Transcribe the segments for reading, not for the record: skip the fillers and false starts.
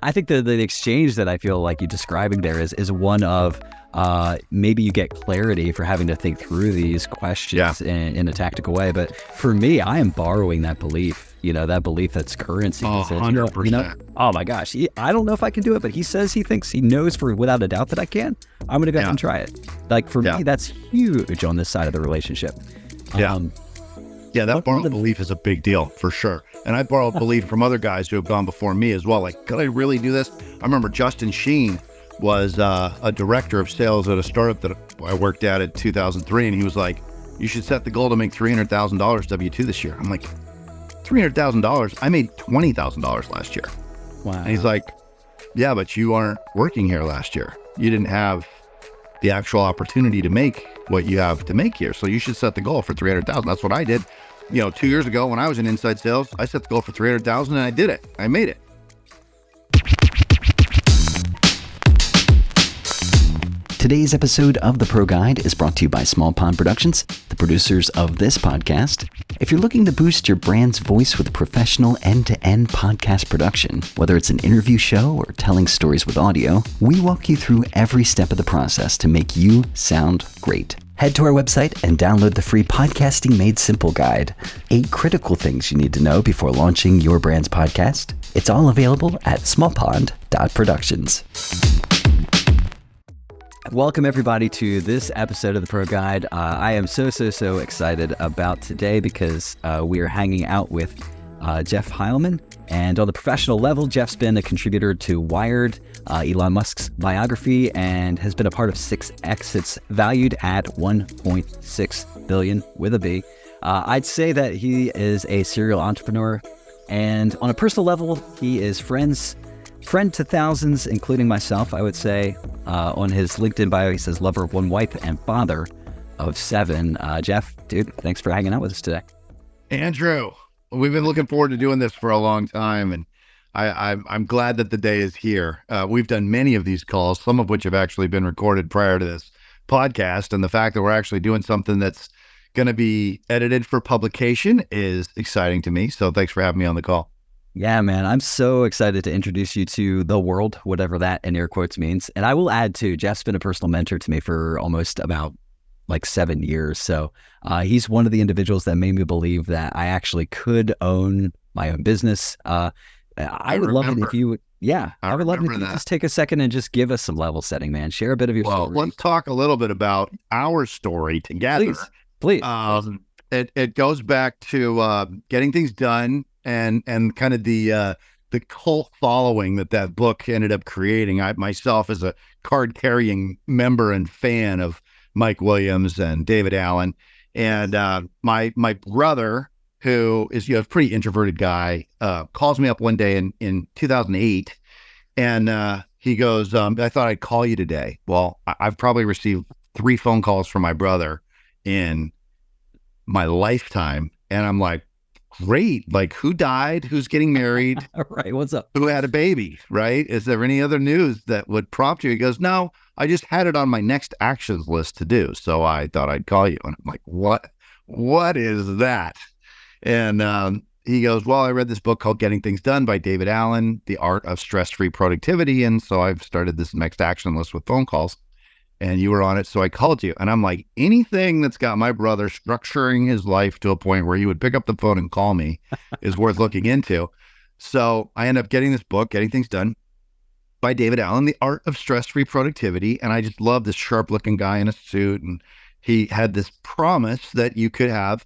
I think the exchange that I feel like you're describing there is one of maybe you get clarity for having to think through these questions in a tactical way. But for me, I am borrowing that belief, that belief that's currency. Oh, 100%. Oh my gosh, I don't know if I can do it, but he says he knows without a doubt that I can. I'm going to go ahead and try it. Like for me, that's huge on this side of the relationship. That borrowed belief is a big deal for sure. And I borrowed belief from other guys who have gone before me as well. Like, could I really do this? I remember Justin Sheen was a director of sales at a startup that I worked at in 2003. And he was like, you should set the goal to make $300,000 W-2 this year. I'm like, $300,000? I made $20,000 last year. Wow. And he's like, yeah, but you aren't working here last year. You didn't have the actual opportunity to make what you have to make here. So you should set the goal for 300,000. That's what I did. 2 years ago when I was in inside sales, I set the goal for 300,000 and I did it. I made it. Today's episode of The Pro Guide is brought to you by Small Pond Productions, the producers of this podcast. If you're looking to boost your brand's voice with professional end-to-end podcast production, whether it's an interview show or telling stories with audio, we walk you through every step of the process to make you sound great. Head to our website and download the free Podcasting Made Simple guide. 8 critical things you need to know before launching your brand's podcast. It's all available at smallpond.productions. Welcome everybody to this episode of the Pro Guide. I am so excited about today because we are hanging out with Jeff Heilman. And on the professional level, Jeff's been a contributor to Wired, Elon Musk's biography, and has been a part of 6 exits valued at $1.6 billion with a B. I'd say that he is a serial entrepreneur. And on a personal level, he is friend to thousands, including myself, I would say. On his LinkedIn bio, he says lover of 1 wife and father of 7. Jeff, dude, thanks for hanging out with us today. Andrew, we've been looking forward to doing this for a long time, and I'm glad that the day is here. We've done many of these calls, some of which have actually been recorded prior to this podcast, and the fact that we're actually doing something that's going to be edited for publication is exciting to me. So thanks for having me on the call. Yeah, man, I'm so excited to introduce you to the world, whatever that in air quotes means. And I will add too, Jeff's been a personal mentor to me for almost about 7 years. So he's one of the individuals that made me believe that I actually could own my own business. I would love it if you would. Yeah, I would love it if you just take a second and just give us some level setting, man. Share a bit of your story. Let's talk a little bit about our story together. Please. It goes back to getting things done and kind of the cult following that book ended up creating. I myself, as a card-carrying member and fan of Mike Williams and David Allen, and my brother, who is a pretty introverted guy, calls me up one day in 2008, and he goes, I thought I'd call you today. Well, I've probably received 3 phone calls from my brother in my lifetime, and I'm like, great, like who died, who's getting married, right, what's up, who had a baby, right? Is there any other news that would prompt you? He goes, no, I just had it on my next actions list to do, so I thought I'd call you. And I'm like, what is that? And he goes, well, I read this book called Getting Things Done by David Allen, The Art of Stress-Free Productivity, and so I've started this next action list with phone calls, and you were on it, so I called you. And I'm like, anything that's got my brother structuring his life to a point where he would pick up the phone and call me is worth looking into. So I end up getting this book, Getting Things Done by David Allen, The Art of Stress-Free Productivity. And I just love this sharp-looking guy in a suit. And he had this promise that you could have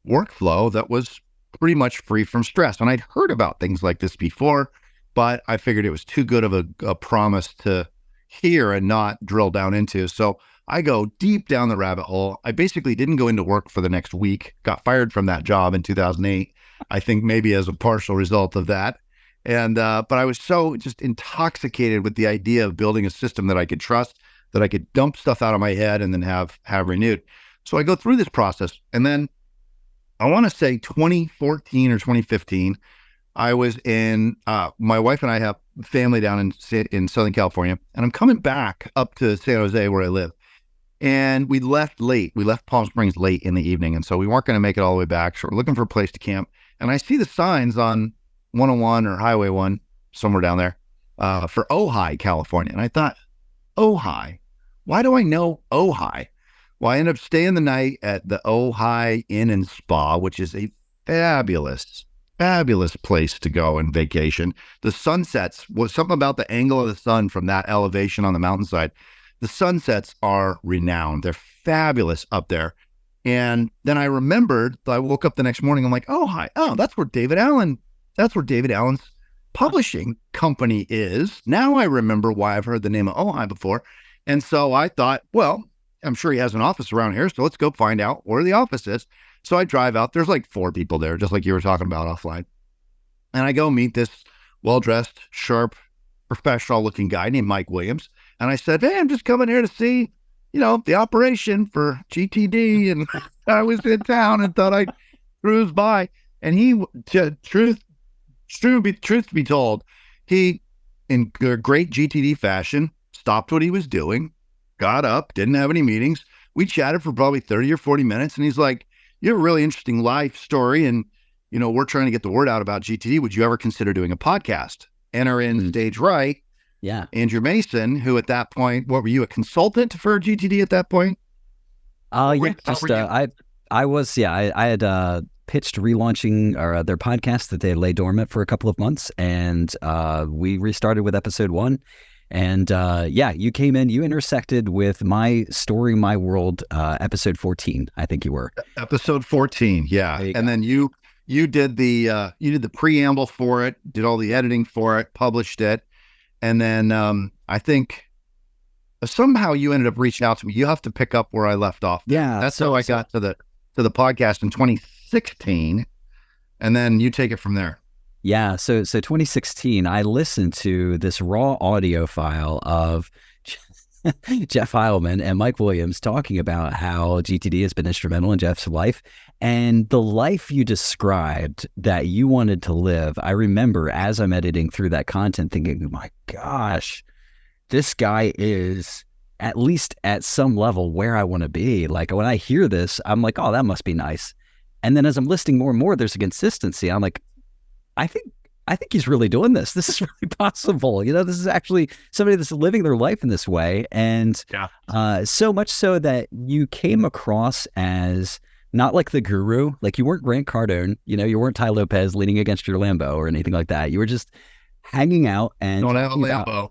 workflow that was pretty much free from stress. And I'd heard about things like this before, but I figured it was too good of a promise to hear and not drill down into. So I go deep down the rabbit hole. I basically didn't go into work for the next week, got fired from that job in 2008, I think maybe as a partial result of that. And, but I was so just intoxicated with the idea of building a system that I could trust, that I could dump stuff out of my head and then have renewed. So I go through this process. And then I want to say 2014 or 2015, I was in, my wife and I have family down in Southern California, and I'm coming back up to San Jose where I live. And we left late. We left Palm Springs late in the evening. And so we weren't going to make it all the way back. So we're looking for a place to camp. And I see the signs on 101 or Highway 1, somewhere down there. for Ojai, California. And I thought, Ojai, why do I know Ojai? Well, I ended up staying the night at the Ojai Inn and Spa, which is a fabulous, fabulous place to go and vacation. The sunsets was something about the angle of the sun from that elevation on the mountainside. The sunsets are renowned. They're fabulous up there. And then I remembered, I woke up the next morning, I'm like, Ojai, that's where David Allen's publishing company is. Now I remember why I've heard the name of Ojai before. And so I thought, well, I'm sure he has an office around here, so let's go find out where the office is. So I drive out. There's like 4 people there, just like you were talking about offline. And I go meet this well-dressed, sharp, professional-looking guy named Mike Williams. And I said, hey, I'm just coming here to see, the operation for GTD. And I was in town and thought I'd cruise by. And he, truth to be told, he, in great GTD fashion, stopped what he was doing, got up, didn't have any meetings. We chatted for probably 30 or 40 minutes. And he's like, you have a really interesting life story. And, we're trying to get the word out about GTD. Would you ever consider doing a podcast? Enter in stage right. Yeah. Andrew Mason, who at that point, what were you, a consultant for GTD at that point? I had pitched relaunching their podcast that they lay dormant for a couple of months. And we restarted with episode 1. And you came in, you intersected with My Story, My World, episode 14, I think you were. Episode 14, yeah. And then you did the preamble for it, did all the editing for it, published it. And then I think somehow you ended up reaching out to me. You have to pick up where I left off. Yeah. That's how I got to the podcast in 2016. And then you take it from there. Yeah, so 2016, I listened to this raw audio file of Jeff Heilman and Mike Williams talking about how GTD has been instrumental in Jeff's life. And the life you described that you wanted to live, I remember as I'm editing through that content thinking, my gosh, this guy is at least at some level where I want to be. Like when I hear this, I'm like, oh, that must be nice. And then as I'm listening more and more, there's a consistency. I'm like, I think he's really doing this. This is really possible. This is actually somebody that's living their life in this way. And so much so that you came across as not like the guru, like you weren't Grant Cardone, you weren't Ty Lopez leaning against your Lambo or anything like that. You were just hanging out and don't have a Lambo.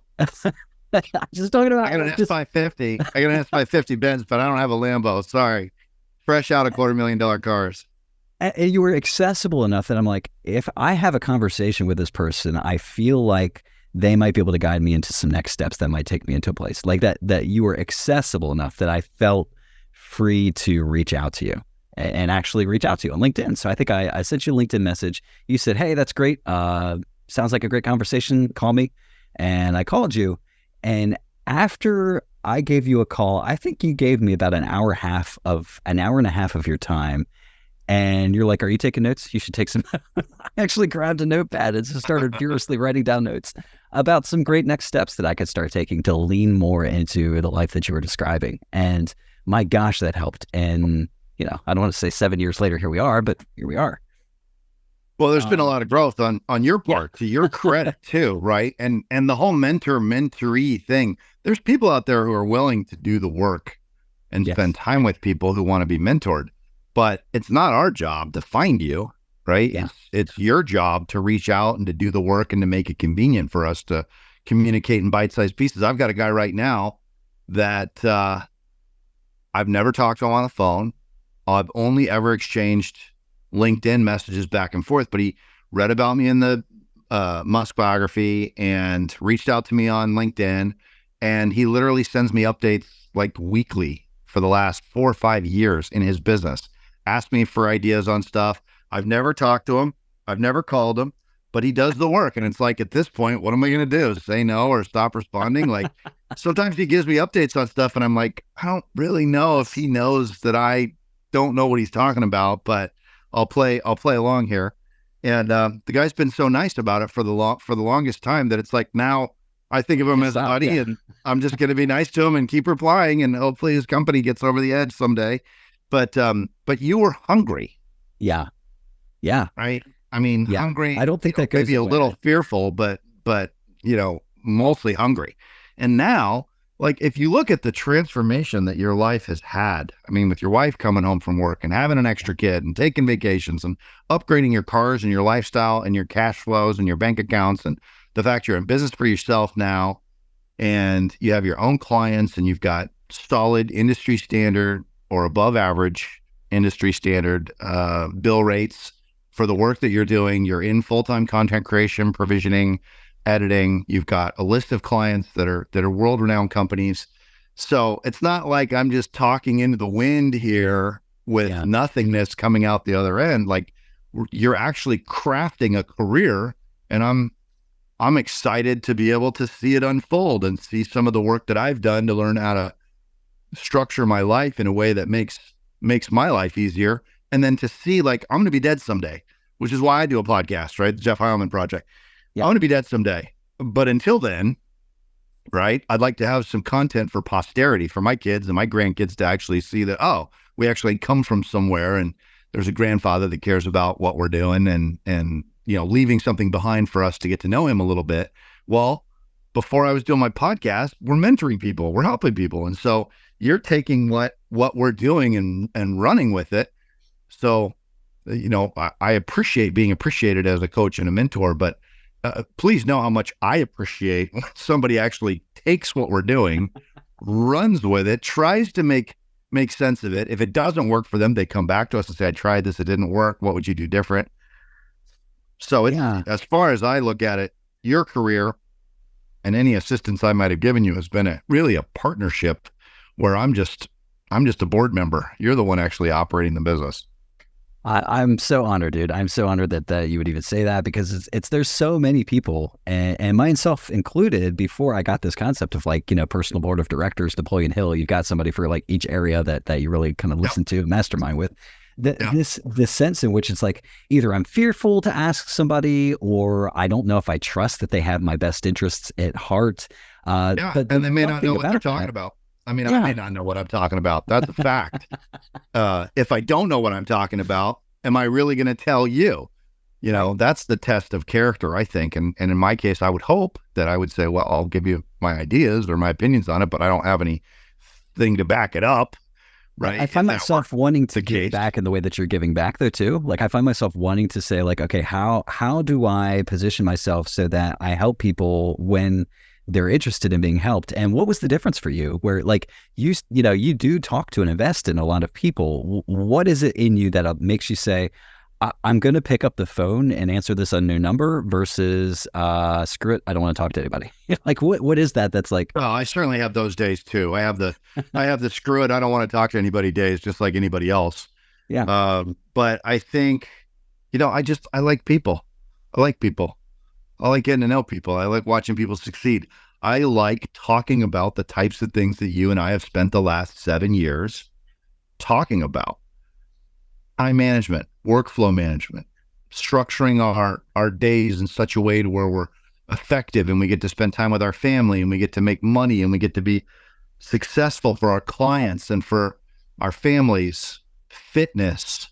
Just talking about. I got an S550. I got an S550 Benz, but I don't have a Lambo. Sorry. Fresh out of $250,000 cars. And you were accessible enough that I'm like, if I have a conversation with this person, I feel like they might be able to guide me into some next steps that might take me into a place like that you were accessible enough that I felt free to reach out to you and actually reach out to you on LinkedIn. So I think I sent you a LinkedIn message. You said, hey, that's great. Sounds like a great conversation. Call me. And I called you. And after I gave you a call, I think you gave me about an hour and a half of your time. And you're like, are you taking notes? You should take some. I actually grabbed a notepad and just started furiously writing down notes about some great next steps that I could start taking to lean more into the life that you were describing. And my gosh, that helped. And, I don't want to say 7 years later, here we are, but here we are. Well, there's been a lot of growth on your part, to your credit too, right? And the whole mentor-mentee thing, there's people out there who are willing to do the work and spend time with people who want to be mentored. But it's not our job to find you, right? Yeah. It's your job to reach out and to do the work and to make it convenient for us to communicate in bite-sized pieces. I've got a guy right now that I've never talked to him on the phone. I've only ever exchanged LinkedIn messages back and forth, but he read about me in the Musk biography and reached out to me on LinkedIn. And he literally sends me updates like weekly for the last 4 or 5 years in his business. Asked me for ideas on stuff. I've never talked to him. I've never called him, but he does the work. And it's like, at this point, what am I going to do? Say no or stop responding? Like sometimes he gives me updates on stuff and I'm like, I don't really know if he knows that I don't know what he's talking about, but I'll play along here. And the guy's been so nice about it for the longest time that it's like, now I think of him as a buddy and I'm just going to be nice to him and keep replying. And hopefully his company gets over the edge someday. But you were hungry. Yeah. Yeah. Right. I mean, hungry. I don't think that goes maybe away. A little fearful, but mostly hungry. And now, like, if you look at the transformation that your life has had, I mean, with your wife coming home from work and having an extra kid and taking vacations and upgrading your cars and your lifestyle and your cash flows and your bank accounts, and the fact you're in business for yourself now, and you have your own clients and you've got solid industry standard or above average industry standard bill rates for the work that you're doing. You're in full-time content creation, provisioning, editing. You've got a list of clients that are world-renowned companies. So it's not like I'm just talking into the wind here with nothingness coming out the other end. Like, you're actually crafting a career, and I'm excited to be able to see it unfold and see some of the work that I've done to learn how to structure my life in a way that makes my life easier. And then to see, like, I'm going to be dead someday, which is why I do a podcast, right? The Jeff Heilman Project. I'm going to be dead someday. But until then, right, I'd like to have some content for posterity, for my kids and my grandkids to actually see that, oh, we actually come from somewhere, and there's a grandfather that cares about what we're doing, and leaving something behind for us to get to know him a little bit. Well, before I was doing my podcast, we're mentoring people, we're helping people. And so you're taking what we're doing and running with it. So, I appreciate being appreciated as a coach and a mentor, but please know how much I appreciate when somebody actually takes what we're doing, runs with it, tries to make sense of it. If it doesn't work for them, they come back to us and say, I tried this, it didn't work. What would you do different? So as far as I look at it, your career and any assistance I might have given you has been really a partnership where I'm just a board member. You're the one actually operating the business. I'm so honored, dude. I'm so honored that you would even say that, because there's so many people, and myself included, before I got this concept of, like, personal board of directors, Napoleon Hill. You've got somebody for, like, each area that you really kind of listen to, mastermind with. This sense in which it's like, either I'm fearful to ask somebody, or I don't know if I trust that they have my best interests at heart. But and they may not know what they're talking about. I mean, I may not know what I'm talking about. That's a fact. If I don't know what I'm talking about, am I really going to tell you? That's the test of character, I think. And in my case, I would hope that I would say, well, I'll give you my ideas or my opinions on it, but I don't have anything to back it up. Right. I find myself wanting to give back in the way that you're giving back, though, too. Like, I find myself wanting to say, like, okay, how do I position myself so that I help people when they're interested in being helped? And what was the difference for you, where, like, you do talk to and invest in a lot of people? What is it in you that makes you say, I'm going to pick up the phone and answer this unknown number versus screw it, I don't want to talk to anybody? Like, what is that? That's like, oh, I certainly have those days too. I have the screw it, I don't want to talk to anybody days, just like anybody else. Yeah. But I think, I like people. I like people. I like getting to know people. I like watching people succeed. I like talking about the types of things that you and I have spent the last 7 years talking about. Time management, workflow management, structuring our days in such a way to where we're effective, and we get to spend time with our family, and we get to make money, and we get to be successful for our clients and for our families, fitness,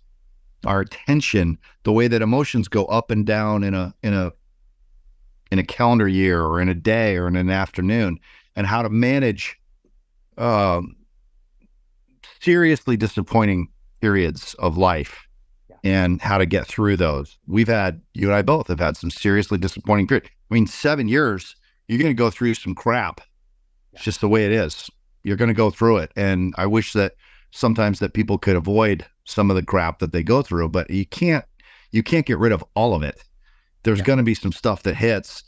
our attention, the way that emotions go up and down in a calendar year or in a day or in an afternoon, and how to manage seriously disappointing periods of life and how to get through those. You and I both have had some seriously disappointing periods. I mean, 7 years, you're going to go through some crap. It's just the way it is. You're going to go through it. And I wish that sometimes that people could avoid some of the crap that they go through, but you can't get rid of all of it. There's going to be some stuff that hits.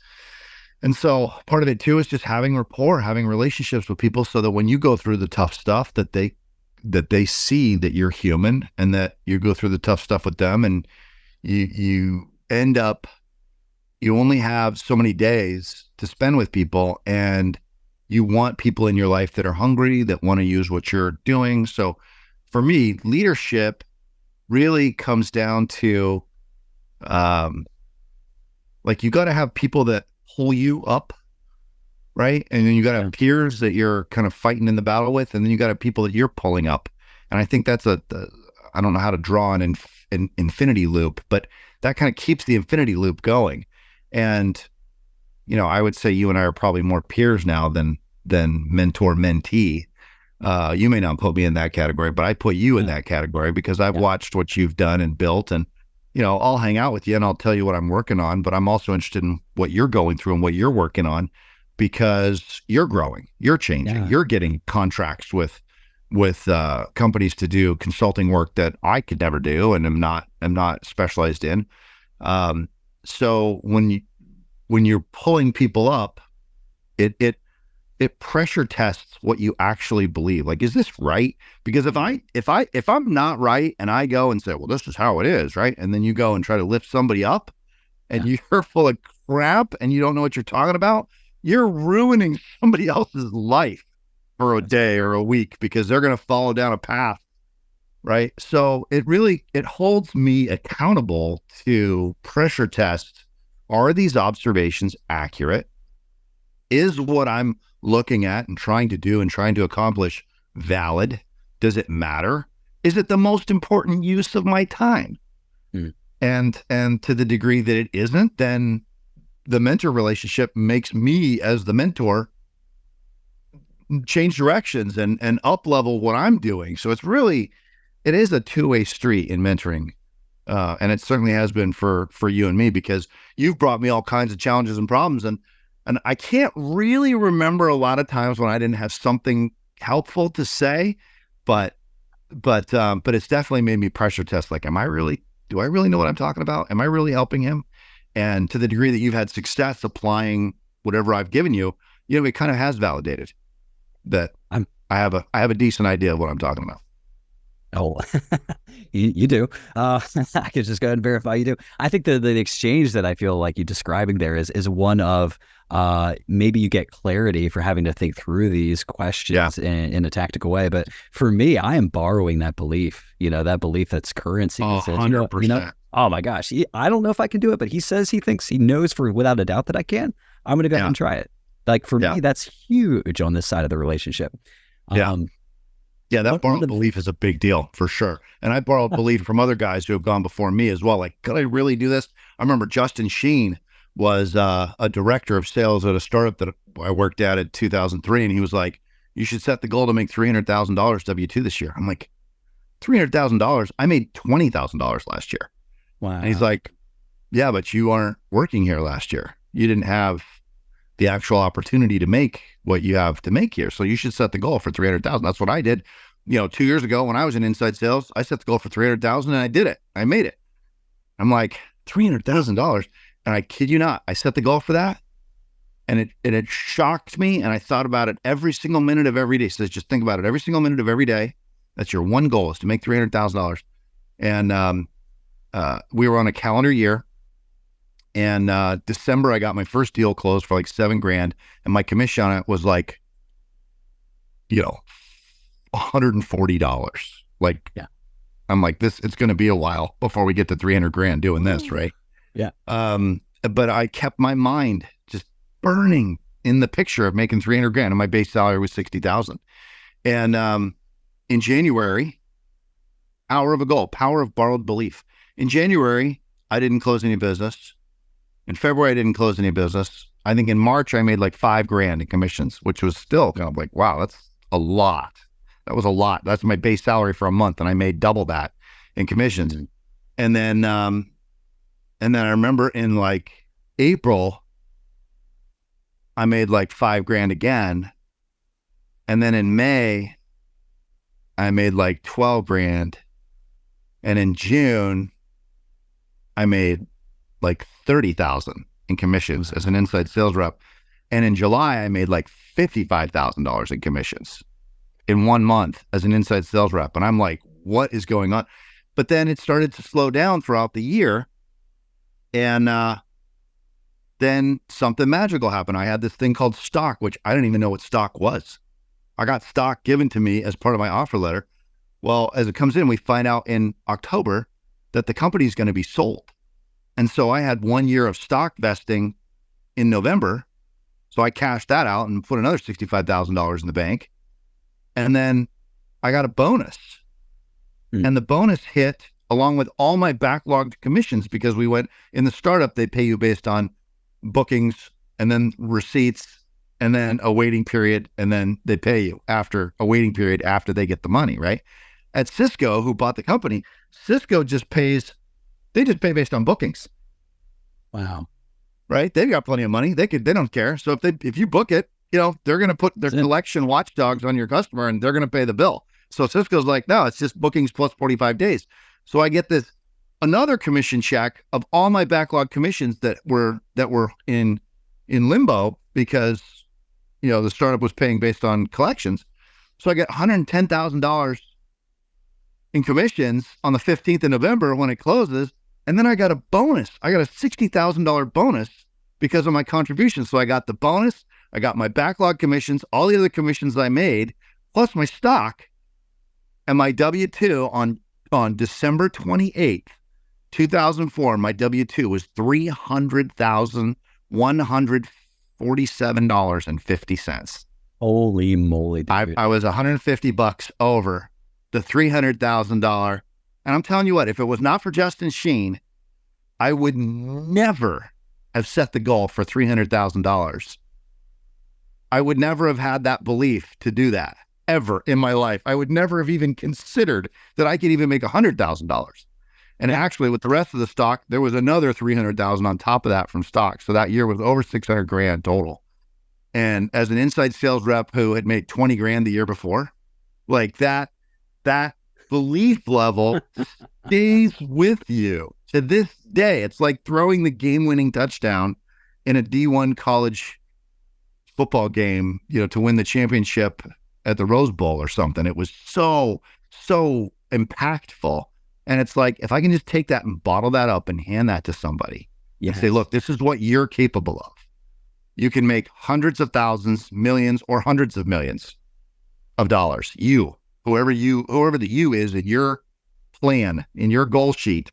And so part of it too is just having rapport, having relationships with people, so that when you go through the tough stuff, that they see that you're human, and that you go through the tough stuff with them, and you end up, you only have so many days to spend with people, and you want people in your life that are hungry, that want to use what you're doing. So for me, leadership really comes down to, like, you got to have people that pull you up, right? And then you got to have peers that you're kind of fighting in the battle with, and then you got to have people that you're pulling up. And I think that's I don't know how to draw an infinity loop, but that kind of keeps the infinity loop going. And I would say you and I are probably more peers now than mentor mentee. You may not put me in that category, but I put you in that category because I've watched what you've done and built, and I'll hang out with you and I'll tell you what I'm working on, but I'm also interested in what you're going through and what you're working on, because you're growing, you're changing, you're getting contracts with companies to do consulting work that I could never do and am not specialized in. So when you're pulling people up, it pressure tests what you actually believe. Like, is this right? Because if I'm not right and I go and say, well, this is how it is, right? And then you go and try to lift somebody up and you're full of crap and you don't know what you're talking about, you're ruining somebody else's life for a day or a week because they're going to follow down a path, right? So it holds me accountable to pressure test. Are these observations accurate? Is what I'm looking at and trying to do and trying to accomplish valid? Does it matter? Is it the most important use of my time? And to the degree that it isn't, then the mentor relationship makes me as the mentor change directions and up level what I'm doing. So it is a two-way street in mentoring. And it certainly has been for you and me, because you've brought me all kinds of challenges and problems. And I can't really remember a lot of times when I didn't have something helpful to say, but it's definitely made me pressure test. Like, do I really know what I'm talking about? Am I really helping him? And to the degree that you've had success applying whatever I've given you, it kind of has validated that I have a decent idea of what I'm talking about. Oh, you do. I could just go ahead and verify you do. I think the exchange that I feel like you're describing there is one of maybe you get clarity for having to think through these questions in a tactical way. But for me, I am borrowing that belief, that belief that's currency. That says, 100%. Oh my gosh, I don't know if I can do it, but he says he thinks he knows without a doubt that I can. I'm going to go ahead and try it. Like, for me, that's huge on this side of the relationship. That borrowed belief is a big deal for sure. And I borrowed belief from other guys who have gone before me as well. Like, could I really do this? I remember Justin Sheen was a director of sales at a startup that I worked at in 2003. And he was like, you should set the goal to make $300,000 W-2 this year. I'm like, $300,000? I made $20,000 last year. Wow. And he's like, yeah, but you aren't working here last year. You didn't have the actual opportunity to make what you have to make here. So you should set the goal for 300,000. That's what I did. 2 years ago when I was in inside sales, I set the goal for 300,000 and I did it. I made it. I'm like, $300,000. And I kid you not, I set the goal for that. And it shocked me. And I thought about it every single minute of every day. So just think about it every single minute of every day. That's your one goal, is to make $300,000. And we were on a calendar year. And December, I got my first deal closed for like $7,000, and my commission on it was like, $140. Like, I'm like, it's going to be a while before we get to $300,000 doing this, right? Yeah. But I kept my mind just burning in the picture of making $300,000, and my base salary was $60,000. And in January, power of a goal, power of borrowed belief. In January, I didn't close any business. In February, I didn't close any business. I think in March, I made like $5,000 in commissions, which was still kind of like, wow, that's a lot. That was a lot. That's my base salary for a month, and I made double that in commissions. And then I remember in like April, I made like $5,000 again. And then in May, I made like $12,000. And in June, I made like $30,000 in commissions as an inside sales rep. And in July, I made like $55,000 in commissions in 1 month as an inside sales rep. And I'm like, what is going on? But then it started to slow down throughout the year. And then something magical happened. I had this thing called stock, which I didn't even know what stock was. I got stock given to me as part of my offer letter. Well, as it comes in, we find out in October that the company is going to be sold. And so I had 1 year of stock vesting in November. So I cashed that out and put another $65,000 in the bank. And then I got a bonus. And the bonus hit along with all my backlogged commissions, because we went in the startup, they pay you based on bookings and then receipts, and then a waiting period, and then they pay you after a waiting period after they get the money, right? At Cisco, who bought the company, Cisco just pay based on bookings. Wow. Right? They've got plenty of money. They don't care. So if you book it, they're going to put their collection watchdogs on your customer and they're going to pay the bill. So Cisco's like, no, it's just bookings plus 45 days. So I get another commission check of all my backlog commissions that were in limbo because, the startup was paying based on collections. So I get $110,000 in commissions on the 15th of November when it closes. And then I got a bonus. I got a $60,000 bonus because of my contribution. So I got the bonus, I got my backlog commissions, all the other commissions I made, plus my stock, and my W-2 on December 28th, 2004, my W-2 was $300,147.50. Holy moly, dude. I was $150 over the $300,000. And I'm telling you what, if it was not for Justin Sheen, I would never have set the goal for $300,000. I would never have had that belief to do that ever in my life. I would never have even considered that I could even make $100,000. And actually, with the rest of the stock, there was another $300,000 on top of that from stock. So that year was over $600,000 total. And as an inside sales rep who had made $20,000 the year before, like that belief level stays with you to this day. It's like throwing the game-winning touchdown in a D1 college football game, to win the championship at the Rose Bowl or something. It was so impactful. And it's like, if I can just take that and bottle that up and hand that to somebody and say, look, this is what you're capable of. You can make hundreds of thousands, millions, or hundreds of millions of dollars. Whoever the you is in your plan, in your goal sheet,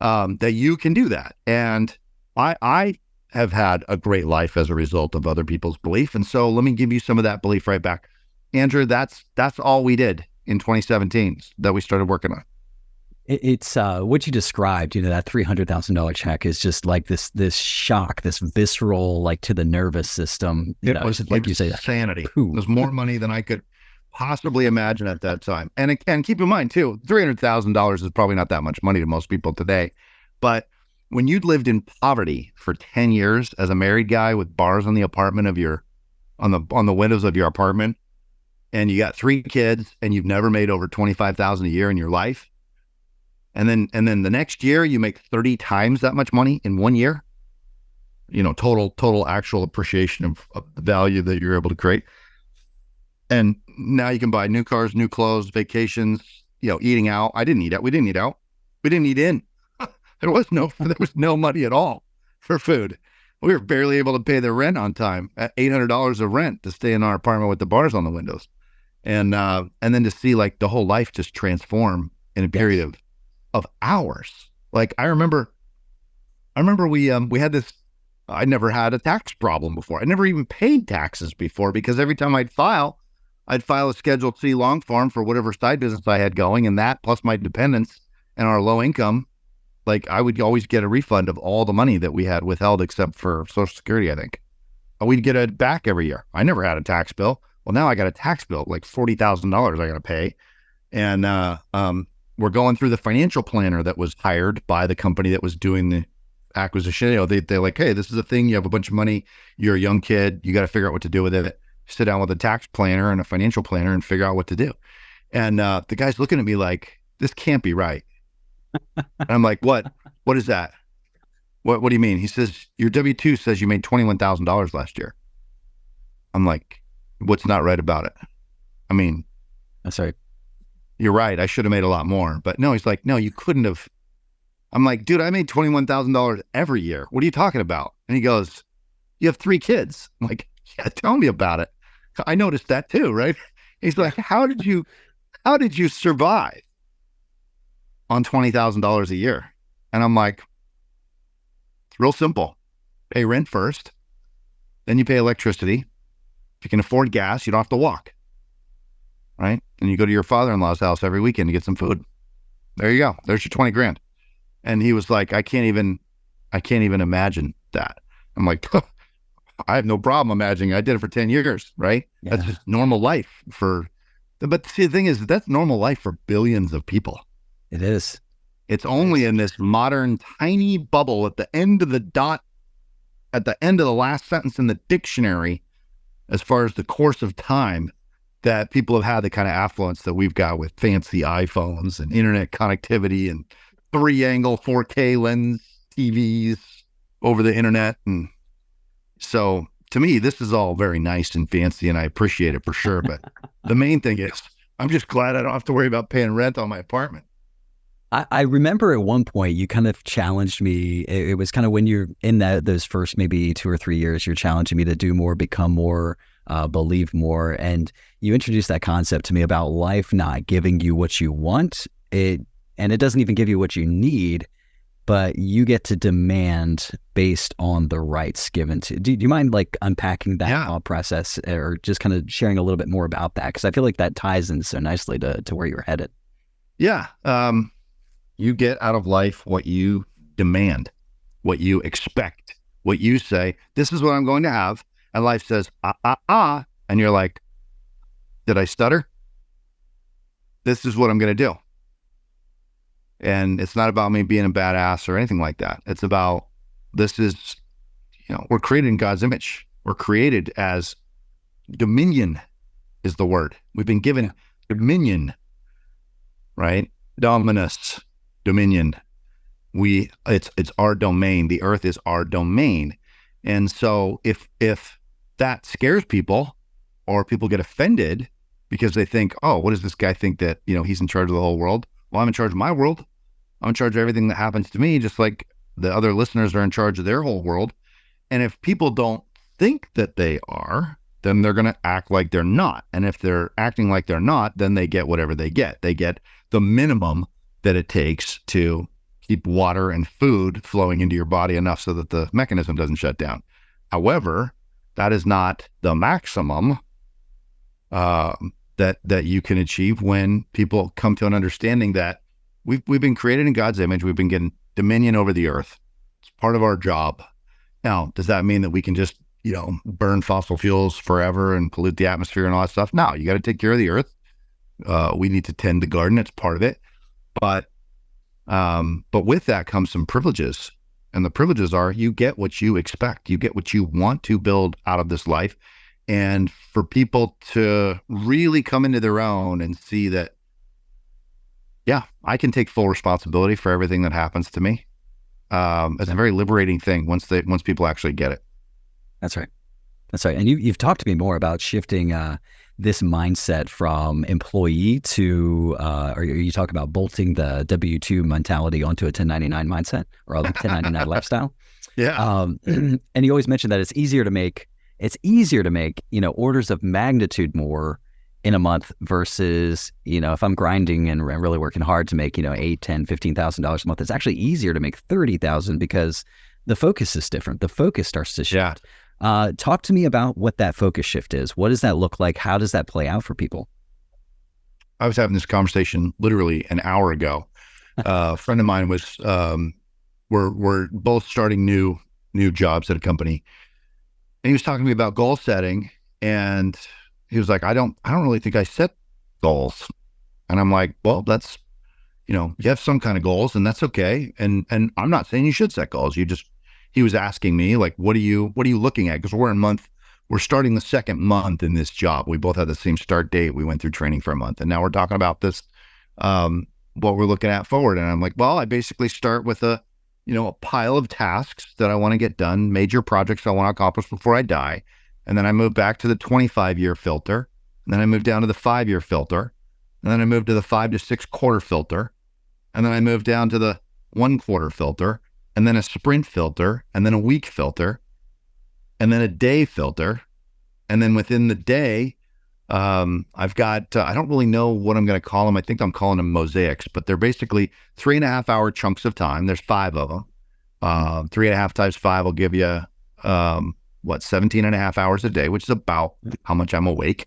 that you can do that. And I have had a great life as a result of other people's belief. And so let me give you some of that belief right back. Andrew, that's all we did in 2017 that we started working on. It's what you described, that $300,000 check is just like this shock, this visceral, like to the nervous system. It was like you say, insanity. It was more money than I could possibly imagine at that time. And keep in mind too, $300,000 is probably not that much money to most people today. But when you'd lived in poverty for 10 years as a married guy with bars on the apartment on the windows of your apartment, and you got 3 kids and you've never made over $25,000 a year in your life, and then the next year you make 30 times that much money in 1 year, total actual appreciation of the value that you're able to create. And now you can buy new cars, new clothes, vacations, eating out. I didn't eat out. We didn't eat out. We didn't eat in. There was no money at all for food. We were barely able to pay the rent on time at $800 of rent to stay in our apartment with the bars on the windows. And then to see like the whole life just transform in a period of hours. Like I remember we had this, I never had a tax problem before. I never even paid taxes before because every time I'd file a Schedule C long form for whatever side business I had going, and that plus my dependents and our low income, like I would always get a refund of all the money that we had withheld except for Social Security, I think. We'd get it back every year. I never had a tax bill. Well, now I got a tax bill, like $40,000 I got to pay. And we're going through the financial planner that was hired by the company that was doing the acquisition. They're like, hey, this is a thing. You have a bunch of money. You're a young kid. You got to figure out what to do with it. Sit down with a tax planner and a financial planner and figure out what to do. And the guy's looking at me like, this can't be right. And I'm like, what? What is that? What do you mean? He says, your W-2 says you made $21,000 last year. I'm like, what's not right about it? I mean, that's right. You're right. I should have made a lot more. But no, he's like, no, you couldn't have. I'm like, dude, I made $21,000 every year. What are you talking about? And he goes, you have 3 kids. I'm like, yeah, tell me about it. I noticed that too, right? He's like, how did you survive on $20,000 a year? And I'm like, it's real simple. Pay rent first, then you pay electricity. If you can afford gas, you don't have to walk, right? And you go to your father-in-law's house every weekend to get some food. There you go. There's your $20,000. And he was like, I can't even imagine that. I'm like, I have no problem imagining I did it for 10 years, right? Yeah. That's just normal life but see, the thing is, that's normal life for billions of people. It is. It's only in this modern tiny bubble at the end of the dot, at the end of the last sentence in the dictionary, as far as the course of time, that people have had the kind of affluence that we've got with fancy iPhones and internet connectivity and 3-angle 4K lens TVs over the internet. And so to me, this is all very nice and fancy, and I appreciate it for sure. But the main thing is, I'm just glad I don't have to worry about paying rent on my apartment. I remember at one point you kind of challenged me. It was kind of when you're in those first maybe 2 or 3 years, you're challenging me to do more, become more, believe more. And you introduced that concept to me about life not giving you what you want. And it doesn't even give you what you need, but you get to demand based on the rights given to. Do you mind like unpacking that thought process, or just kind of sharing a little bit more about that? Because I feel like that ties in so nicely to where you're headed. Yeah. You get out of life what you demand, what you expect, what you say, this is what I'm going to have. And life says, and you're like, did I stutter? This is what I'm going to do. And it's not about me being a badass or anything like that. It's about, this is, we're created in God's image. We're created as dominion is the word. We've been given dominion, right? Dominus. Dominion. It's our domain. The earth is our domain. And so if that scares people, or people get offended because they think, oh, what does this guy think, that, he's in charge of the whole world? Well, I'm in charge of my world. I'm in charge of everything that happens to me, just like the other listeners are in charge of their whole world. And if people don't think that they are, then they're going to act like they're not. And if they're acting like they're not, then they get whatever they get. They get the minimum that it takes to keep water and food flowing into your body enough so that the mechanism doesn't shut down. However, that is not the maximum that you can achieve when people come to an understanding that we've been created in God's image. We've been given dominion over the earth. It's part of our job. Now, does that mean that we can just, burn fossil fuels forever and pollute the atmosphere and all that stuff? No, you got to take care of the earth. We need to tend the garden. It's part of it. But with that comes some privileges, and the privileges are, you get what you expect, you get what you want to build out of this life. And for people to really come into their own and see that, I can take full responsibility for everything that happens to me. It's a very liberating thing once people actually get it. That's right. And you've talked to me more about shifting this mindset from employee to, or you talk about bolting the W-2 mentality onto a 1099 mindset, or a 1099 lifestyle. Yeah. And you always mention that it's easier to make, orders of magnitude more in a month versus, if I'm grinding and really working hard to make, $8,000, $10,000, $15,000 a month, it's actually easier to make 30,000 because the focus is different. The focus starts to shift. Talk to me about what that focus shift is. What does that look like? How does that play out for people? I was having this conversation literally an hour ago. A friend of mine was, we're both starting new jobs at a company, and he was talking to me about goal setting, and he was like, I don't really think I set goals. And I'm like, well, that's, you have some kind of goals, and that's okay. And I'm not saying you should set goals. He was asking me, like, what are you looking at? Because we're starting the second month in this job. We both had the same start date. We went through training for a month, and now we're talking about this, what we're looking at forward. And I'm like, well, I basically start with a pile of tasks that I want to get done, major projects I want to accomplish before I die. And then I move back to the 25-year filter. And then I move down to the 5-year filter. And then I move to the 5 to 6 quarter filter. And then I move down to the 1 quarter filter, and then a sprint filter, and then a week filter, and then a day filter. And then within the day, I've got, I don't really know what I'm going to call them. I think I'm calling them mosaics, but they're basically 3.5-hour chunks of time. There's 5 of them. 3.5 times 5 will give you, 17.5 hours a day, which is about how much I'm awake.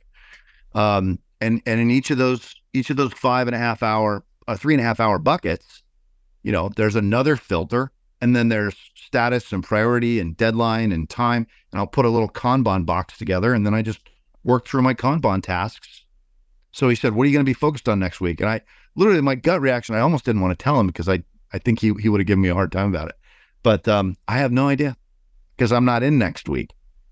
And in each of those 3.5 hour buckets, there's another filter And then there's status and priority and deadline and time. And I'll put a little Kanban box together, and then I just work through my Kanban tasks. So he said, what are you going to be focused on next week? And I literally, my gut reaction, I almost didn't want to tell him because I think he would have given me a hard time about it. But I have no idea because I'm not in next week.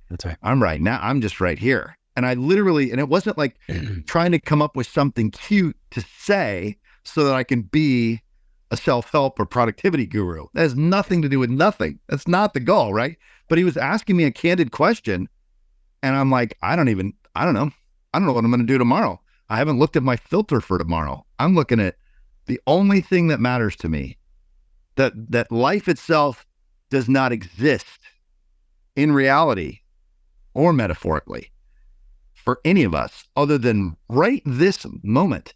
That's right. I'm right now. I'm just right here. And I literally, and it wasn't like trying to come up with something cute to say so that I can be a self-help or productivity guru. That has nothing to do with nothing. That's not the goal, right? But he was asking me a candid question, and I'm like, I don't know. I don't know what I'm going to do tomorrow. I haven't looked at my filter for tomorrow. I'm looking at the only thing that matters to me, that life itself does not exist in reality or metaphorically for any of us other than right this moment.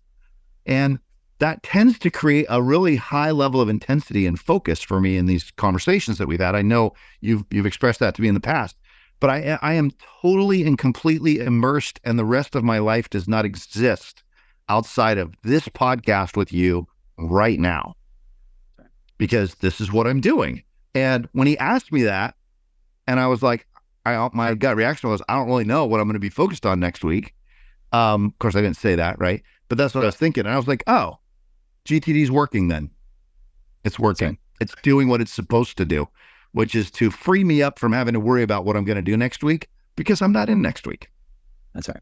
And that tends to create a really high level of intensity and focus for me in these conversations that we've had. I know you've expressed that to me in the past, but I am totally and completely immersed, and the rest of my life does not exist outside of this podcast with you right now, because this is what I'm doing. And when he asked me that, and I was like, my gut reaction was, I don't really know what I'm going to be focused on next week. Of course, I didn't say that, right? But that's what I was thinking. And I was like, oh, GTD's working then. It's working. It's doing what it's supposed to do, which is to free me up from having to worry about what I'm going to do next week, because I'm not in next week. That's right.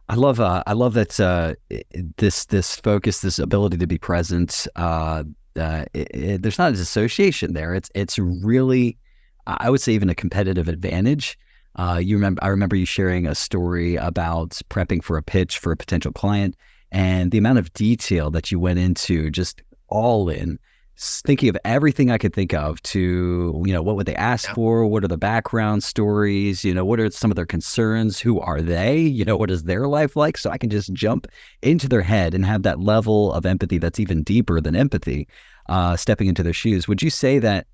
I love that this focus, this ability to be present. There's not a dissociation there. It's really, I would say, even a competitive advantage. I remember you sharing a story about prepping for a pitch for a potential client, and the amount of detail that you went into, just all in, thinking of everything I could think of to, what would they ask for? What are the background stories? What are some of their concerns? Who are they? What is their life like? So I can just jump into their head and have that level of empathy that's even deeper than empathy, stepping into their shoes. Would you say that,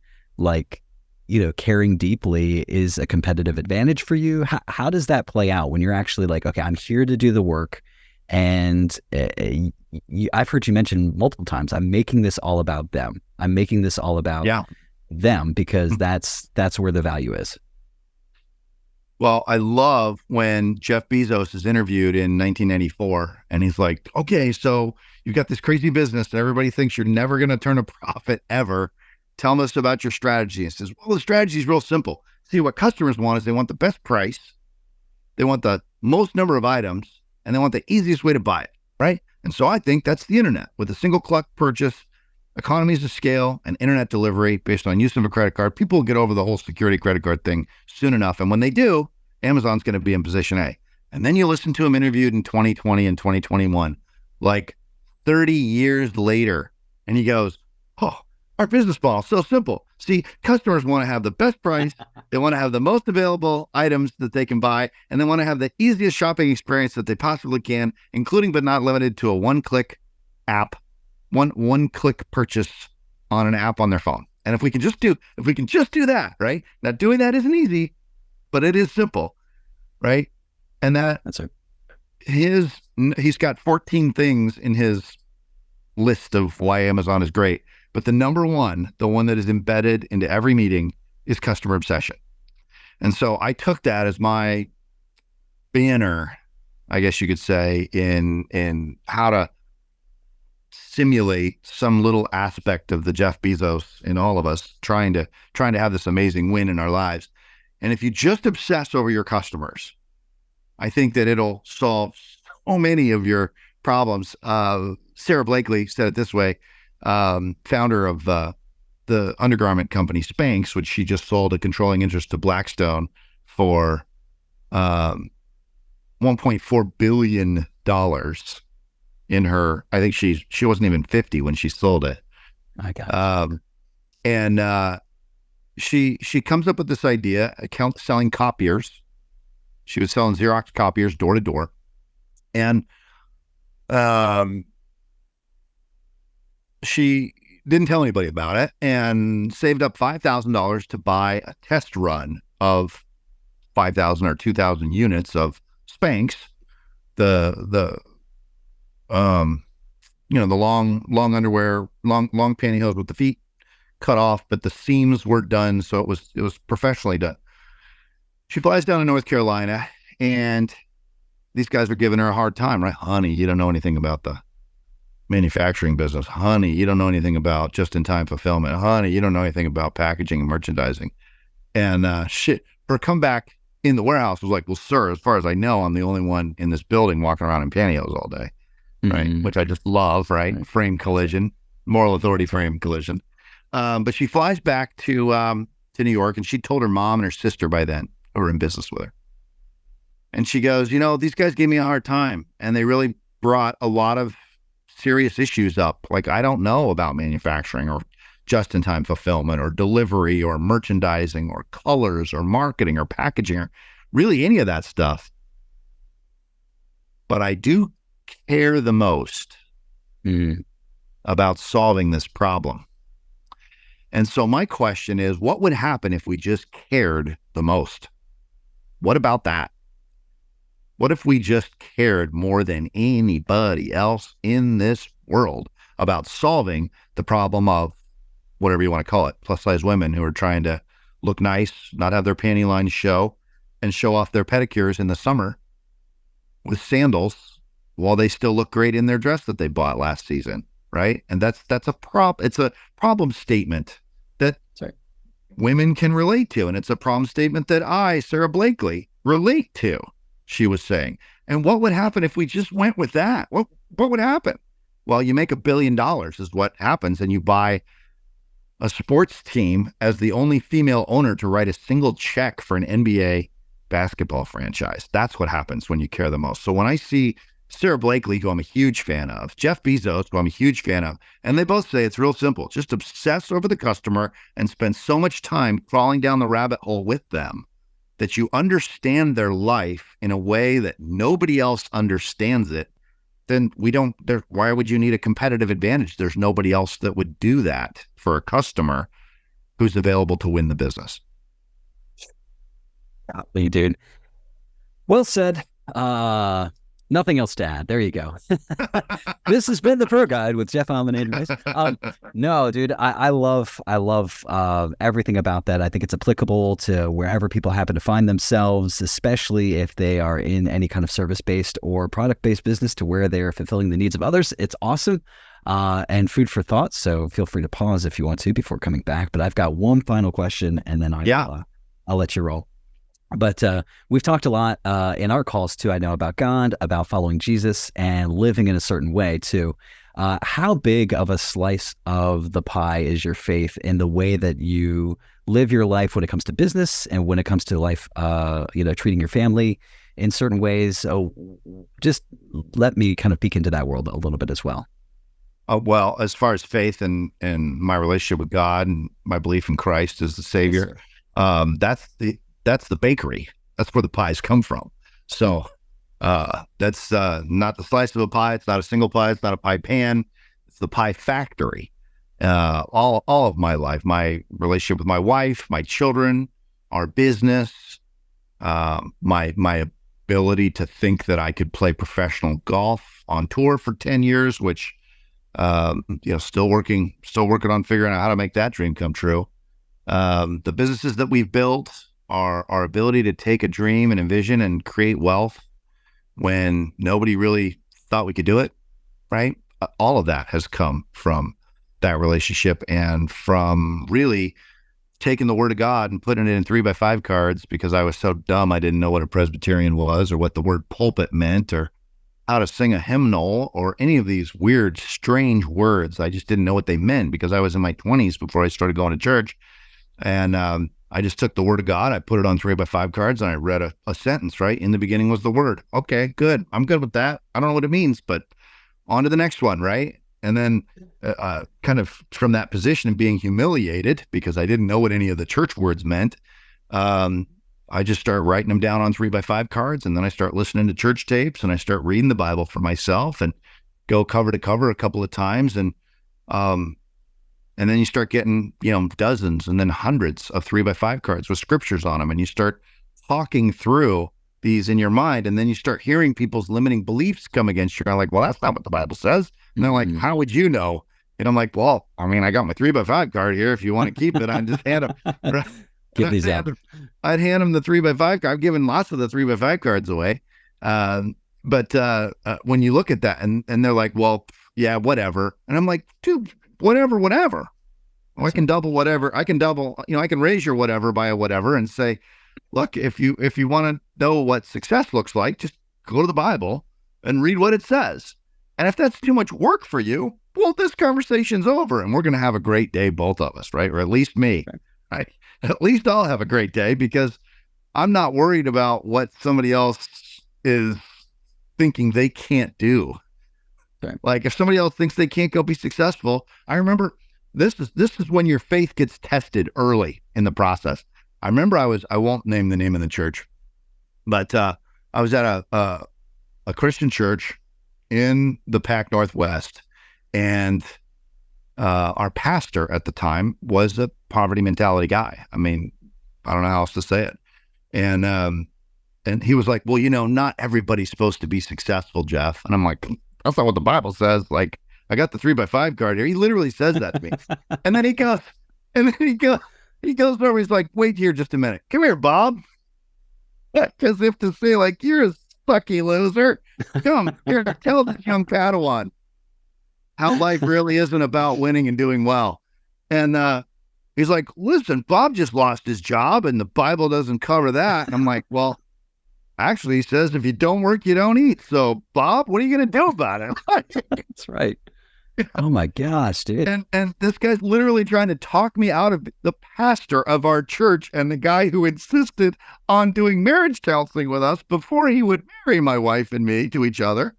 caring deeply is a competitive advantage for you? How does that play out when you're actually like, okay, I'm here to do the work, and I've heard you mention multiple times, I'm making this all about them. I'm making this all about them, because that's where the value is. Well, I love when Jeff Bezos is interviewed in 1994, and he's like, okay, so you've got this crazy business and everybody thinks you're never going to turn a profit ever. Tell us about your strategy. And says, well, the strategy is real simple. See, what customers want is they want the best price, they want the most number of items, and they want the easiest way to buy it, right? And so I think that's the internet. With a single click purchase, economies of scale, and internet delivery based on use of a credit card, people will get over the whole security credit card thing soon enough. And when they do, Amazon's going to be in position A. And then you listen to him interviewed in 2020 and 2021, like 30 years later, and he goes, oh, our business model is so simple. See, customers want to have the best price. They want to have the most available items that they can buy, and they want to have the easiest shopping experience that they possibly can, including but not limited to a one-click app, one-click purchase on an app on their phone. And if we can just do that, right? Now, doing that isn't easy, but it is simple, right? And that's it. He's got 14 things in his list of why Amazon is great. But the number one, the one that is embedded into every meeting, is customer obsession. And so I took that as my banner, I guess you could say, in how to simulate some little aspect of the Jeff Bezos in all of us trying to have this amazing win in our lives. And if you just obsess over your customers, I think that it'll solve so many of your problems. Sarah Blakely said it this way, founder of the undergarment company Spanx, which she just sold a controlling interest to Blackstone for $1.4 billion in her, I think she wasn't even 50 when she sold it. I got it. And she comes up with this idea, selling copiers. She was selling Xerox copiers door to door. And she didn't tell anybody about it and saved up $5,000 to buy a test run of 5,000 or 2,000 units of Spanx, the long underwear, long pantyhose with the feet, cut off, but the seams were done, so it was professionally done. She flies down to North Carolina, and these guys are giving her a hard time, right? Honey, you don't know anything about the manufacturing business. Honey, you don't know anything about just-in-time fulfillment. Honey, you don't know anything about packaging and merchandising. And her comeback in the warehouse was like, well, sir, as far as I know, I'm the only one in this building walking around in pantyhose all day, right? Which I just love, right? Frame collision, moral authority frame collision. But she flies back to New York, and she told her mom and her sister by then, who were in business with her. And she goes, these guys gave me a hard time, and they really brought a lot of serious issues up. Like, I don't know about manufacturing or just-in-time fulfillment or delivery or merchandising or colors or marketing or packaging or really any of that stuff. But I do care the most about solving this problem. And so my question is, what would happen if we just cared the most? What about that? What if we just cared more than anybody else in this world about solving the problem of whatever you want to call it, plus-size women who are trying to look nice, not have their panty lines show, and show off their pedicures in the summer with sandals while they still look great in their dress that they bought last season, right? And it's a problem statement that women can relate to, and it's a problem statement that I, Sarah Blakely, relate to, she was saying. And what would happen if we just went with that? What would happen? Well, you make $1 billion is what happens, and you buy a sports team as the only female owner to write a single check for an NBA basketball franchise. That's what happens when you care the most. So when I see Sarah Blakely, who I'm a huge fan of, Jeff Bezos, who I'm a huge fan of, and they both say it's real simple. Just obsess over the customer and spend so much time crawling down the rabbit hole with them that you understand their life in a way that nobody else understands it, then why would you need a competitive advantage? There's nobody else that would do that for a customer who's available to win the business. Golly, dude. Well said. Nothing else to add. There you go. This has been the Pro Guide with Jeff Heilman. No, dude, I love everything about that. I think it's applicable to wherever people happen to find themselves, especially if they are in any kind of service-based or product-based business to where they're fulfilling the needs of others. It's awesome and food for thought. So feel free to pause if you want to before coming back. But I've got one final question, and then I'll let you roll. But we've talked a lot in our calls too, I know, about God, about following Jesus and living in a certain way too. How big of a slice of the pie is your faith in the way that you live your life when it comes to business and when it comes to life, treating your family in certain ways? So just let me kind of peek into that world a little bit as well. Well, as far as faith and my relationship with God and my belief in Christ as the Savior, that's the bakery. That's where the pies come from. So that's not the slice of a pie. It's not a single pie. It's not a pie pan. It's the pie factory. All of my life, my relationship with my wife, my children, our business, my ability to think that I could play professional golf on tour for 10 years, which still working on figuring out how to make that dream come true. The businesses that we've built, our ability to take a dream and a vision and create wealth when nobody really thought we could do it, right? All of that has come from that relationship and from really taking the Word of God and putting it in 3x5 cards because I was so dumb I didn't know what a Presbyterian was or what the word pulpit meant or how to sing a hymnal or any of these weird, strange words. I just didn't know what they meant because I was in my 20s before I started going to church. And I just took the Word of God, I put it on 3x5 cards, and I read a sentence, right? In the beginning was the Word. Okay, good. I'm good with that. I don't know what it means, but on to the next one, right? And then kind of from that position and being humiliated because I didn't know what any of the church words meant, I just start writing them down on 3x5 cards, and then I start listening to church tapes, and I start reading the Bible for myself and go cover to cover a couple of times, and then you start getting, dozens and then hundreds of 3x5 cards with scriptures on them. And you start talking through these in your mind. And then you start hearing people's limiting beliefs come against you. You're like, well, that's not what the Bible says. And they're like, how would you know? And I'm like, well, I mean, I got my 3x5 card here. If you want to keep it, I just hand them. Give these out. I'd hand them the 3x5 card. I've given lots of the 3x5 cards away. But when you look at that and they're like, well, yeah, whatever. And I'm like, dude, whatever. Well, I can double whatever. I can double, I can raise your whatever by a whatever and say, look, if you want to know what success looks like, just go to the Bible and read what it says. And if that's too much work for you, well, this conversation's over and we're going to have a great day, both of us, right? Or at least me, right? At least I'll have a great day because I'm not worried about what somebody else is thinking they can't do. Okay. Like if somebody else thinks they can't go be successful, I remember this is when your faith gets tested early in the process. I remember I won't name the name of the church, but I was at a Christian church in the Pac Northwest, and our pastor at the time was a poverty mentality guy. I mean, I don't know how else to say it. And he was like, well, not everybody's supposed to be successful, Jeff. And I'm like, that's not what the Bible says. Like, I got the 3x5 card here. He literally says that to me. and then he goes over, he's like, wait here just a minute. Come here, Bob. As if to say, like, you're a sucky loser. Come here, tell this young Padawan how life really isn't about winning and doing well. And he's like, listen, Bob just lost his job and the Bible doesn't cover that. And I'm like, well, actually, he says, if you don't work, you don't eat. So, Bob, what are you going to do about it? That's right. Oh my gosh, dude. And this guy's literally trying to talk me out of the pastor of our church and the guy who insisted on doing marriage counseling with us before he would marry my wife and me to each other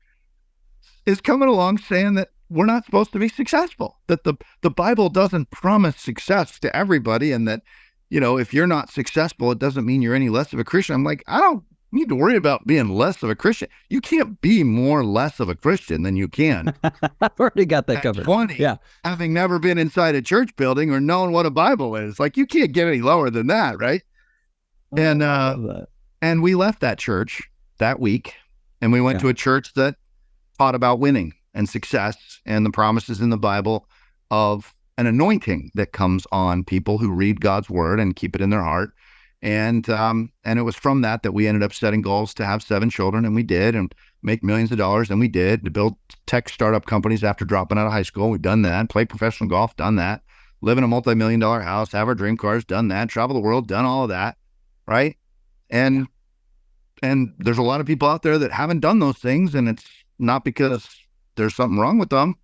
is coming along saying that we're not supposed to be successful, that the Bible doesn't promise success to everybody, and that, if you're not successful, it doesn't mean you're any less of a Christian. I'm like, I don't need to worry about being less of a Christian. You can't be more less of a Christian than you can. I've already got that covered. 20, yeah. Having never been inside a church building or known what a Bible is. Like, you can't get any lower than that, right? And we left that church that week, and we went to a church that taught about winning and success and the promises in the Bible of an anointing that comes on people who read God's word and keep it in their heart. And it was from that we ended up setting goals to have 7 children, and we did, and make millions of dollars, and we did, to build tech startup companies after dropping out of high school. We've done that. Play professional golf, done that. Live in a multi-million-dollar house, have our dream cars, done that. Travel the world, done all of that, right? And there's a lot of people out there that haven't done those things, and it's not because there's something wrong with them.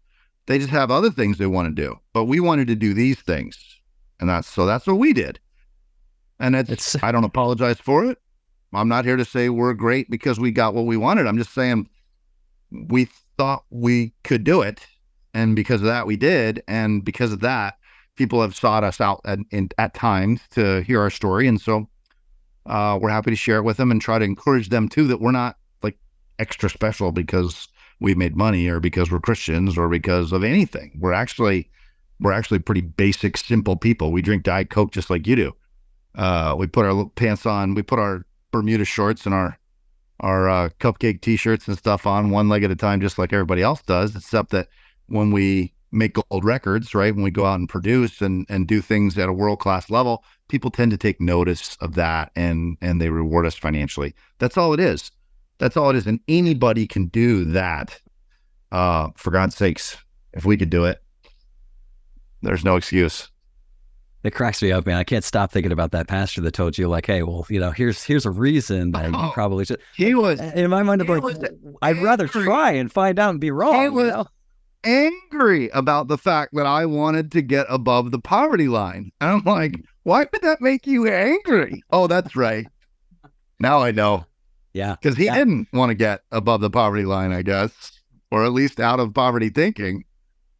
They just have other things they want to do. But we wanted to do these things, and that's what we did. And I don't apologize for it. I'm not here to say we're great because we got what we wanted. I'm just saying we thought we could do it. And because of that, we did. And because of that, people have sought us out at times to hear our story. And so we're happy to share it with them and try to encourage them too, that we're not like extra special because we've made money or because we're Christians or because of anything. We're actually pretty basic, simple people. We drink Diet Coke just like you do. We put our pants on, we put our Bermuda shorts and our cupcake t-shirts and stuff on one leg at a time, just like everybody else does, except that when we make gold records, right, when we go out and produce and do things at a world-class level, people tend to take notice of that and they reward us financially. That's all it is. That's all it is. And anybody can do that. For God's sakes, if we could do it, there's no excuse. It cracks me up, man. I can't stop thinking about that pastor that told you, like, hey, well, here's a reason that you probably should. He was in my mind. I'm like, I'd rather try and find out and be wrong. He was angry about the fact that I wanted to get above the poverty line. And I'm like, why would that make you angry? Oh, that's right. Now I know. Yeah, because he didn't want to get above the poverty line, I guess, or at least out of poverty thinking.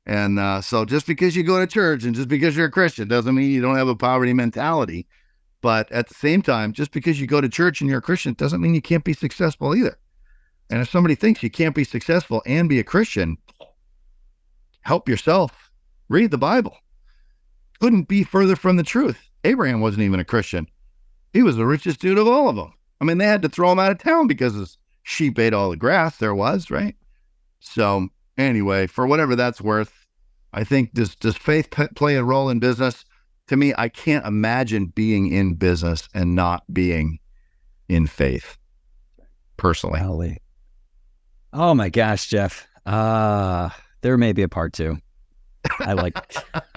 And so just because you go to church and just because you're a Christian doesn't mean you don't have a poverty mentality. But at the same time, just because you go to church and you're a Christian doesn't mean you can't be successful either. And if somebody thinks you can't be successful and be a Christian, help yourself. Read the Bible. Couldn't be further from the truth. Abraham wasn't even a Christian. He was the richest dude of all of them. I mean, they had to throw him out of town because his sheep ate all the grass there was, right? So anyway, for whatever that's worth, I think does faith play a role in business? To me, I can't imagine being in business and not being in faith, personally. Golly. Oh my gosh, Jeff. There may be a part 2. I like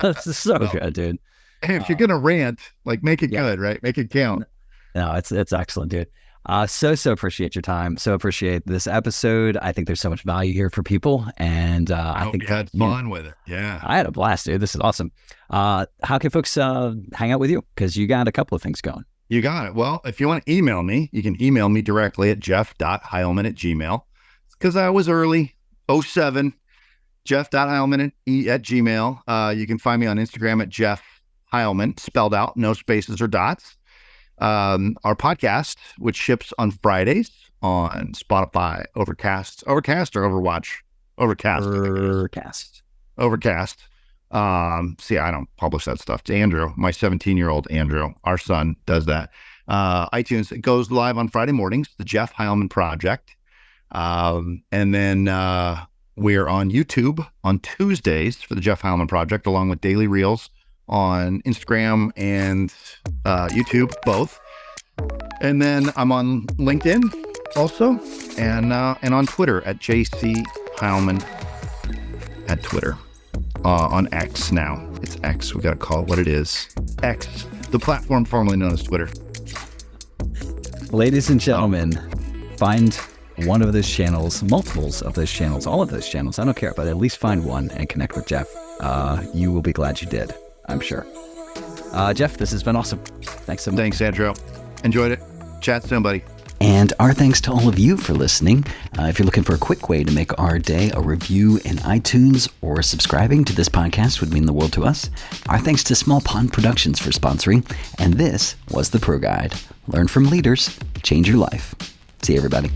this is so good, dude. Hey, if you're gonna rant, like make it good, right? Make it count. No, it's excellent, dude. So appreciate your time. So appreciate this episode. I think there's so much value here for people, and I think you had fun with it. Yeah, I had a blast, dude. This is awesome. How can folks hang out with you? Because you got a couple of things going. You got it. Well, if you want to email me, you can email me directly at jeff.heilman@gmail. It's because I was early, 07, jeff.heilman@gmail. You can find me on Instagram at Jeff Heilman, spelled out, no spaces or dots. Our podcast, which ships on Fridays on Spotify, Overcast or Overwatch, Overcast. See, I don't publish that stuff. To Andrew, my 17-year-old Andrew, our son, does that. iTunes, it goes live on Friday mornings, the Jeff Heilman Project. And then we're on YouTube on Tuesdays for the Jeff Heilman Project, along with daily reels on Instagram and YouTube, both. And then I'm on LinkedIn also, and on Twitter at JC Heilman at Twitter. On X now. It's X. We got to call it what it is. X, the platform formerly known as Twitter. Ladies and gentlemen, find one of those channels, multiples of those channels, all of those channels. I don't care, but at least find one and connect with Jeff. You will be glad you did, I'm sure. Jeff, this has been awesome. Thanks so much. Thanks, Andrew. Enjoyed it. Chat soon, buddy. And our thanks to all of you for listening. If you're looking for a quick way to make our day, a review in iTunes or subscribing to this podcast would mean the world to us. Our thanks to Small Pond Productions for sponsoring. And this was the Pro Guide. Learn from leaders, change your life. See you, everybody.